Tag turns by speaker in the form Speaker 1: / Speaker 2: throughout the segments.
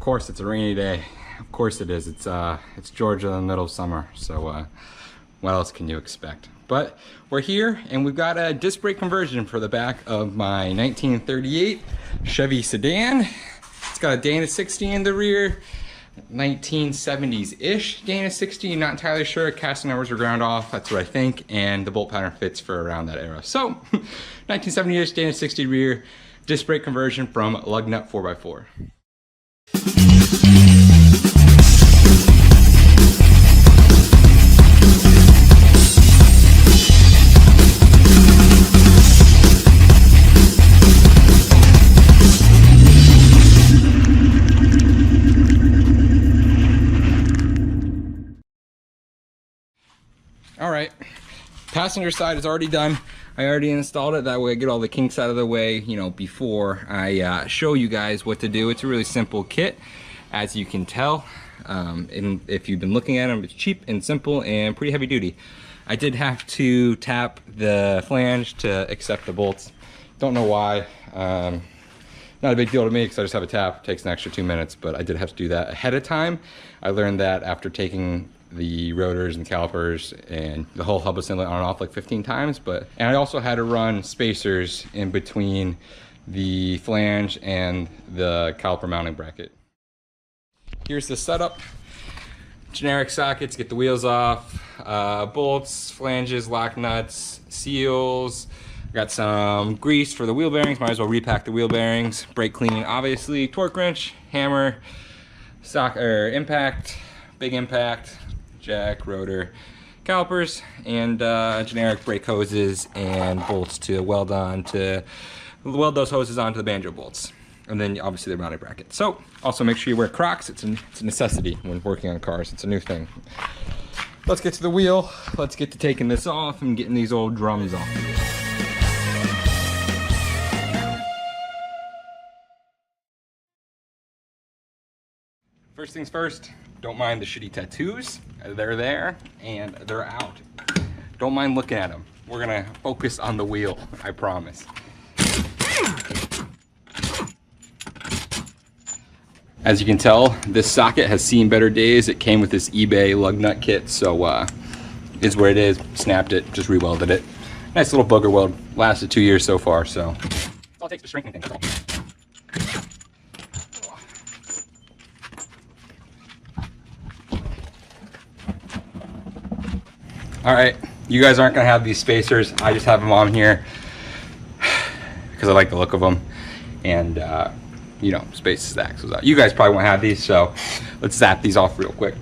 Speaker 1: course, it's a rainy day. Of course it is. It's Georgia in the middle of summer, so what else can you expect? But we're here, and we've got a disc brake conversion for the back of my 1938 Chevy sedan. It's got a Dana 60 in the rear, 1970s-ish Dana 60. Not entirely sure. Casting numbers were ground off. That's what I think, and the bolt pattern fits for around that era. So, 1970s Dana 60 rear disc brake conversion from Lugnut 4x4. All right, passenger side is already done. I already installed it. That way I get all the kinks out of the way, you know, before I show you guys what to do. It's a really simple kit, as you can tell. And if you've been looking at them, it's cheap and simple and pretty heavy duty. I did have to tap the flange to accept the bolts. Don't know why. Not a big deal to me because I just have a tap. It takes an extra 2 minutes, but I did have to do that ahead of time. I learned that after taking the rotors and calipers and the whole hub assembly on and off like 15 times. And I also had to run spacers in between the flange and the caliper mounting bracket. Here's the setup. Generic sockets, get the wheels off, bolts, flanges, lock nuts, seals. Got some grease for the wheel bearings, might as well repack the wheel bearings. Brake cleaning, obviously, torque wrench, hammer, impact, big impact, jack, rotor, calipers, and generic brake hoses and bolts to weld those hoses onto the banjo bolts. And then obviously the mounting bracket. So also make sure you wear Crocs. It's a necessity when working on cars. It's a new thing. Let's get to the wheel. Let's get to taking this off and getting these old drums off. First things first, don't mind the shitty tattoos. They're there and they're out. Don't mind looking at them. We're gonna focus on the wheel, I promise. As you can tell, this socket has seen better days. It came with this eBay lug nut kit, so is where it is. Snapped it, just re-welded it. Nice little booger weld. Lasted 2 years so far, so. That's all it takes to strengthen things, that's all. All right, you guys aren't gonna have these spacers. I just have them on here because I like the look of them. And you know, spaces the axles out. You guys probably won't have these, so let's zap these off real quick.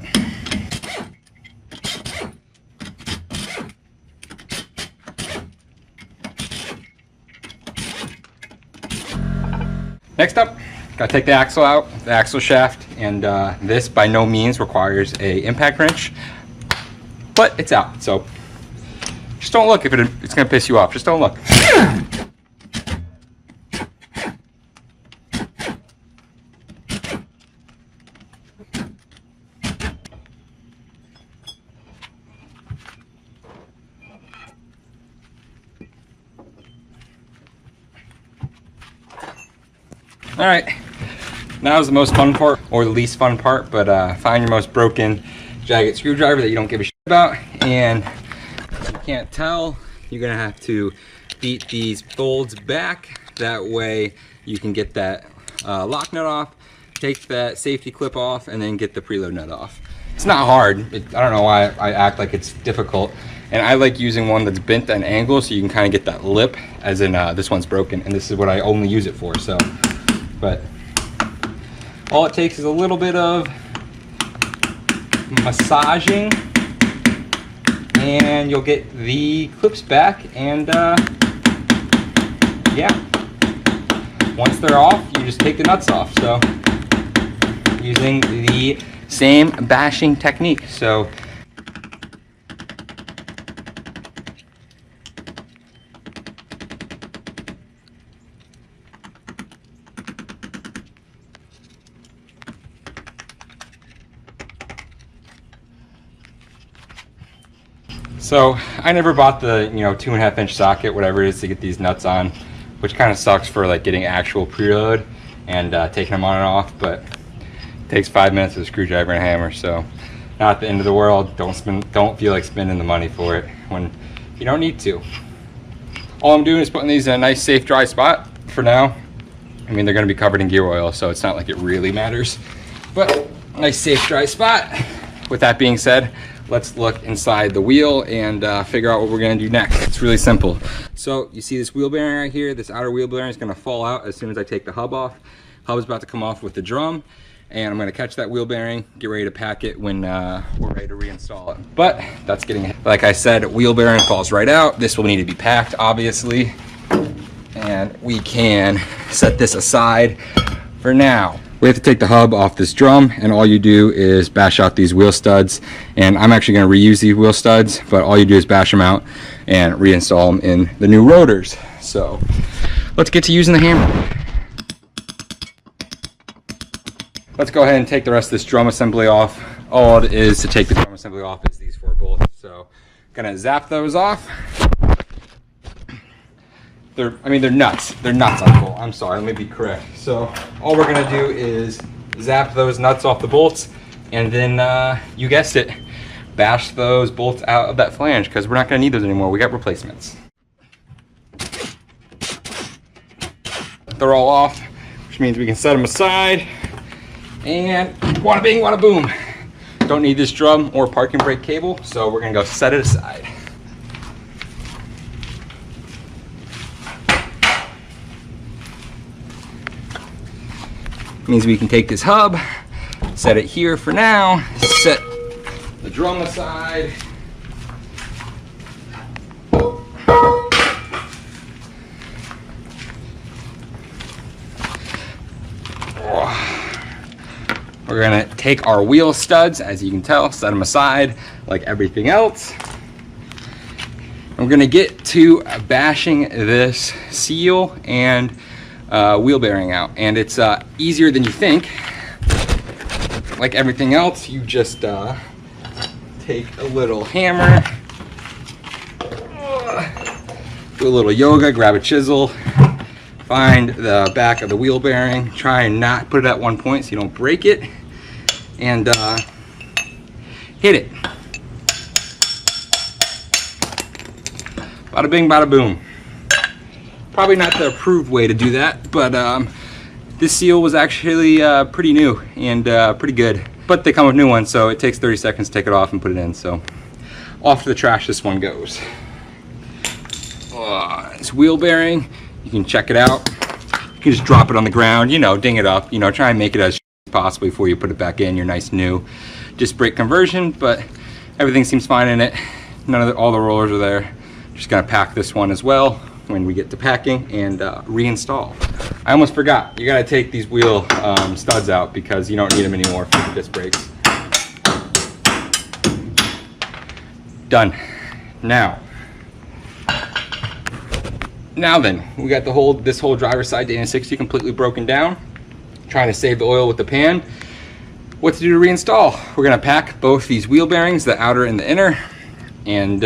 Speaker 1: Next up, gotta take the axle out, the axle shaft, and this by no means requires a impact wrench. But it's out, so just don't look if it's gonna piss you off. Just don't look. All right, now is the most fun part, or the least fun part, but find your most broken jagged screwdriver that you don't give a shit about. And if you can't tell, you're gonna have to beat these folds back. That way you can get that lock nut off, take that safety clip off, and then get the preload nut off. It's not hard. I don't know why I act like it's difficult. And I like using one that's bent at an angle so you can kind of get that lip, as in this one's broken, and this is what I only use it for. So, but all it takes is a little bit of massaging and you'll get the clips back. And yeah, once they're off, you just take the nuts off. So using the same bashing technique. So I never bought the 2.5 inch socket, whatever it is, to get these nuts on, which kind of sucks for like getting actual preload and taking them on and off. But Takes 5 minutes with a screwdriver and a hammer, so not the end of the world. Don't feel like spending the money for it when you don't need to. All I'm doing is putting these in a nice, safe, dry spot for now. I mean, they're going to be covered in gear oil, so it's not like it really matters, but nice, safe, dry spot. With that being said, let's look inside the wheel and figure out what we're going to do next. It's really simple. So you see this wheel bearing right here. This outer wheel bearing is going to fall out as soon as I take the hub off. Hub is about to come off with the drum, and I'm going to catch that wheel bearing, get ready to pack it when we're ready to reinstall it. But that's getting, like I said, wheel bearing falls right out. This will need to be packed, obviously, and we can set this aside for now. We have to take the hub off this drum, and all you do is bash out these wheel studs. And I'm actually going to reuse these wheel studs, but all you do is bash them out and reinstall them in the new rotors. So let's get to using the hammer. Let's go ahead and take the rest of this drum assembly off. All it is to take the drum assembly off is these 4 bolts. So gonna zap those off. They're nuts. They're nuts on the bolt. I'm sorry, let me be correct. So all we're gonna do is zap those nuts off the bolts, and then you guessed it, bash those bolts out of that flange, because we're not gonna need those anymore. We got replacements. They're all off, which means we can set them aside. And wada bing, wada boom. Don't need this drum or parking brake cable, so we're gonna go set it aside. Means we can take this hub, set it here for now, set the drum aside. We're gonna take our wheel studs, as you can tell, set them aside like everything else. And we're gonna get to bashing this seal and wheel bearing out. And it's easier than you think. Like everything else, you just take a little hammer, do a little yoga, grab a chisel, find the back of the wheel bearing, try and not put it at one point so you don't break it, and hit it. Bada bing, bada boom. Probably not the approved way to do that, but this seal was actually pretty new and pretty good. But they come with new ones, so it takes 30 seconds to take it off and put it in. So off to the trash this one goes. This wheel bearing, you can check it out. You can just drop it on the ground, you know, ding it up, you know, try and make it as possible before you put it back in. Your nice new disc brake conversion, but everything seems fine in it. All the rollers are there. Just gonna pack this one as well when we get to packing and reinstall. I almost forgot, you gotta take these wheel studs out because you don't need them anymore for the disc brakes. Done. Now then, we got this whole driver's side Dana 60 completely broken down. Trying to save the oil with the pan. What to do to reinstall? We're gonna pack both these wheel bearings, the outer and the inner, and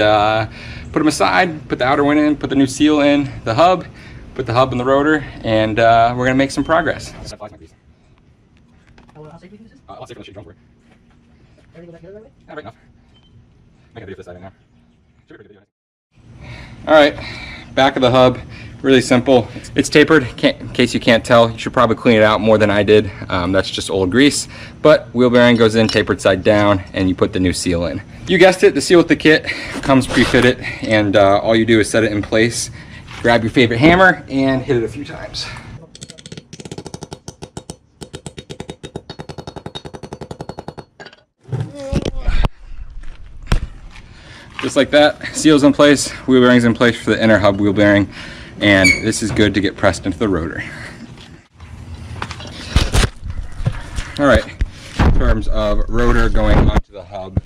Speaker 1: put them aside, put the outer one in, put the new seal in the hub, put the hub in the rotor, and we're gonna make some progress.
Speaker 2: How safe do you think this is?
Speaker 1: I'll take the sheet, don't worry.
Speaker 2: Everything back here, right?
Speaker 1: Yeah, right enough. Make a video for this side right now. All right, back of the hub, really simple. It's tapered, in case you can't tell. You should probably clean it out more than I did. That's just old grease. But wheel bearing goes in, tapered side down, and you put the new seal in. You guessed it, the seal with the kit comes pre-fitted, and all you do is set it in place, grab your favorite hammer, and hit it a few times. Just like that, seal's in place, wheel bearing's in place for the inner hub wheel bearing, and this is good to get pressed into the rotor. All right, in terms of rotor going onto the hub,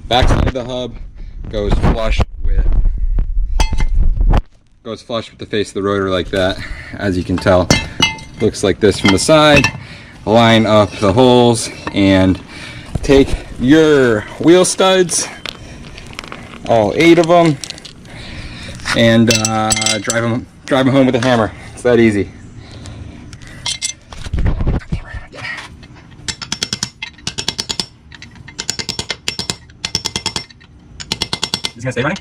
Speaker 1: backside of the hub goes flush with the face of the rotor like that. As you can tell, looks like this from the side. Line up the holes and take your wheel studs, all 8 of them, and drive them home with a hammer. It's that easy. Is it gonna stay running?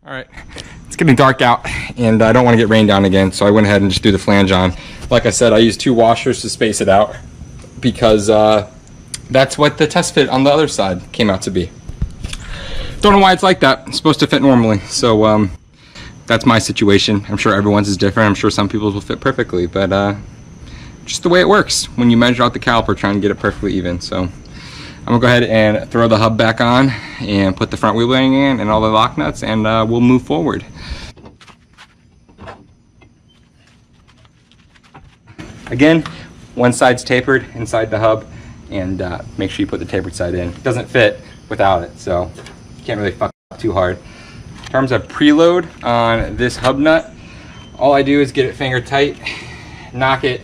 Speaker 1: All right, it's getting dark out and I don't want to get rained down again, so I went ahead and just threw the flange on. Like I said, I used 2 washers to space it out because that's what the test fit on the other side came out to be. Don't know why it's like that. It's supposed to fit normally, so that's my situation. I'm sure everyone's is different. I'm sure some people's will fit perfectly, but just the way it works when you measure out the caliper trying to get it perfectly even. So I'm gonna go ahead and throw the hub back on and put the front wheel bearing in and all the lock nuts, and we'll move forward. Again, one side's tapered inside the hub, and make sure you put the tapered side in. It doesn't fit without it, so you can't really fuck up too hard. In terms of preload on this hub nut, all I do is get it finger tight, knock it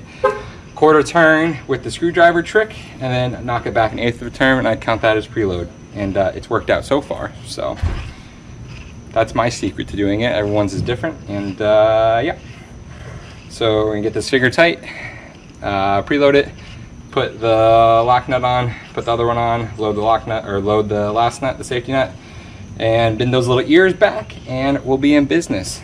Speaker 1: quarter turn with the screwdriver trick, and then knock it back an eighth of a turn, and I count that as preload. And it's worked out so far, so that's my secret to doing it. Everyone's is different, and yeah. So we're gonna get this finger tight, preload it, put the lock nut on, put the other one on, load the lock nut, or load the last nut, the safety nut, and bend those little ears back, and we'll be in business.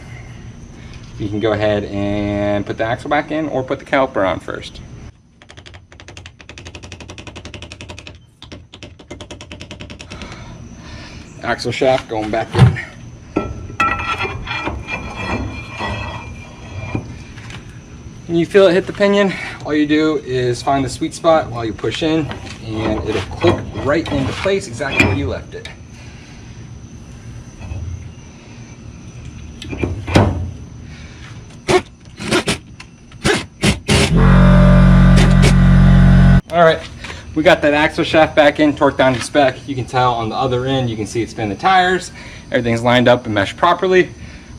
Speaker 1: You can go ahead and put the axle back in or put the caliper on first. Axle shaft going back in. When you feel it hit the pinion, all you do is find the sweet spot while you push in, and it'll click right into place exactly where you left it. All right, we got that axle shaft back in, torqued down to spec. You can tell on the other end, you can see it's spinning the tires. Everything's lined up and meshed properly.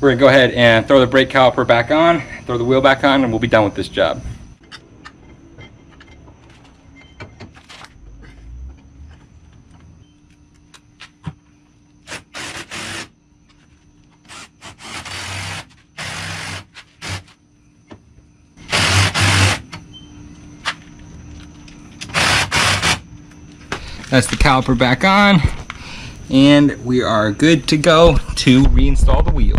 Speaker 1: We're gonna go ahead and throw the brake caliper back on, throw the wheel back on, and we'll be done with this job. That's the caliper back on, and we are good to go to reinstall the wheel.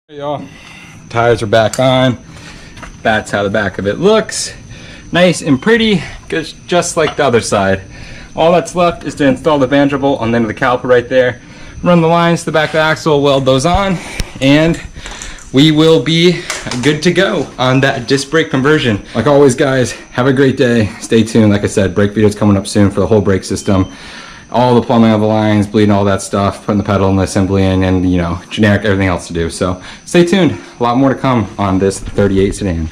Speaker 1: There you go. Tires are back on. That's how the back of it looks. Nice and pretty, just like the other side. All that's left is to install the banjo bolt on the end of the caliper right there. Run the lines to the back of the axle, weld those on, and we will be good to go on that disc brake conversion. Like always, guys, have a great day. Stay tuned. Like I said, brake videos coming up soon for the whole brake system. All the plumbing of the lines, bleeding, all that stuff, putting the pedal and the assembly in, and you know, generic everything else to do. So stay tuned. A lot more to come on this 38 sedan.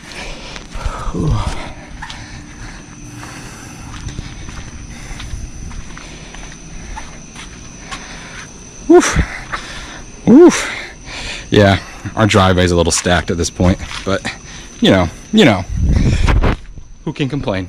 Speaker 1: Woof. Woof. Yeah, our driveway's a little stacked at this point, but you know, who can complain?